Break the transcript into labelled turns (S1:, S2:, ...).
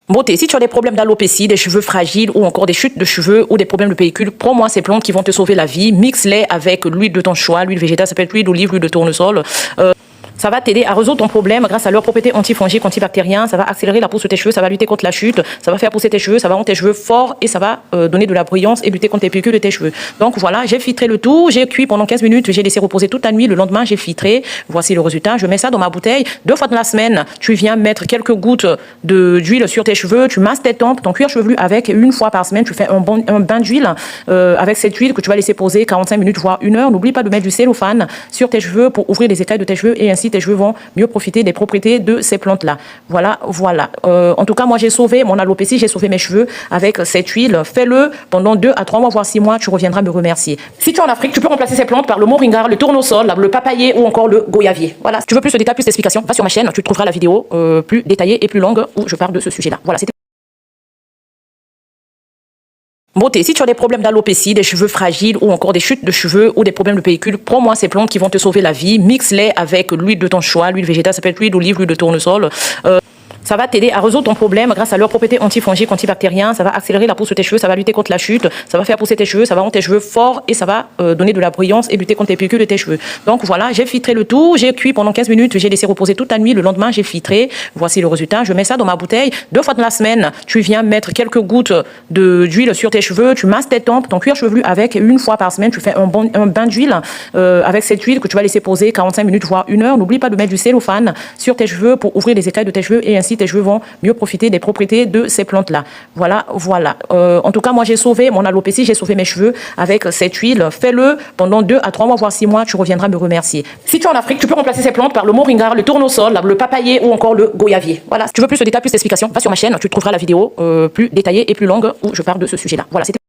S1: Beauté, si tu as des problèmes d'alopécie, des cheveux fragiles ou encore des chutes de cheveux ou des problèmes de pellicule, prends-moi ces plantes qui vont te sauver la vie. Mixe-les avec l'huile de ton choix, l'huile végétale, ça peut être l'huile d'olive, l'huile de tournesol. Ça va t'aider à résoudre ton problème grâce à leurs propriétés antifongiques, antibactériens. Ça va accélérer la pousse de tes cheveux, ça va lutter contre la chute, ça va faire pousser tes cheveux, ça va rendre tes cheveux forts et ça va donner de la brillance et lutter contre les pellicules de tes cheveux. Donc voilà, j'ai filtré le tout, j'ai cuit pendant 15 minutes, j'ai laissé reposer toute la nuit. Le lendemain, j'ai filtré. Voici le résultat. Je mets ça dans ma bouteille 2 fois dans la semaine. Tu viens mettre quelques gouttes d'huile sur tes cheveux, tu masses tes tempes, ton cuir chevelu avec. 1 fois par semaine, tu fais un bain d'huile avec cette huile que tu vas laisser poser 45 minutes voire 1 heure. N'oublie pas de mettre du cellophane sur tes cheveux pour ouvrir les écailles de tes cheveux et ainsi tes cheveux vont mieux profiter des propriétés de ces plantes-là. Voilà. En tout cas, moi, j'ai sauvé mon alopécie, j'ai sauvé mes cheveux avec cette huile. Fais-le pendant 2 à 3 mois, voire 6 mois, tu reviendras me remercier. Si tu es en Afrique, tu peux remplacer ces plantes par le moringa, le tournesol, le papayer ou encore le goyavier. Voilà. Si tu veux plus de détails, plus d'explications, va sur ma chaîne, tu trouveras la vidéo plus détaillée et plus longue où je parle de ce sujet-là. Voilà, c'était Beauté, si tu as des problèmes d'alopécie, des cheveux fragiles ou encore des chutes de cheveux ou des problèmes de pellicule, prends-moi ces plantes qui vont te sauver la vie. Mixe-les avec l'huile de ton choix, l'huile végétale, ça peut être l'huile d'olive, l'huile de tournesol. Ça va t'aider à résoudre ton problème grâce à leurs propriétés antifongiques, antibactériens. Ça va accélérer la pousse de tes cheveux, ça va lutter contre la chute, ça va faire pousser tes cheveux, ça va rendre tes cheveux forts et ça va donner de la brillance et lutter contre les pellicules de tes cheveux. Donc voilà, j'ai filtré le tout, j'ai cuit pendant 15 minutes, j'ai laissé reposer toute la nuit. Le lendemain, j'ai filtré. Voici le résultat. Je mets ça dans ma bouteille 2 fois dans la semaine. Tu viens mettre quelques gouttes d'huile sur tes cheveux, tu masses tes tempes, ton cuir chevelu avec. 1 fois par semaine, tu fais un bain d'huile avec cette huile que tu vas laisser poser 45 minutes voire 1 heure. N'oublie pas de mettre du cellophane sur tes cheveux pour ouvrir les écailles de tes cheveux et ainsi tes cheveux vont mieux profiter des propriétés de ces plantes-là. Voilà. En tout cas, moi, j'ai sauvé mon alopécie, j'ai sauvé mes cheveux avec cette huile. Fais-le pendant 2 à 3 mois, voire 6 mois, tu reviendras me remercier. Si tu es en Afrique, tu peux remplacer ces plantes par le moringa, le tournesol, le papayer ou encore le goyavier. Voilà. Si tu veux plus de détails, plus d'explications, va sur ma chaîne, tu trouveras la vidéo plus détaillée et plus longue où je parle de ce sujet-là. Voilà, c'était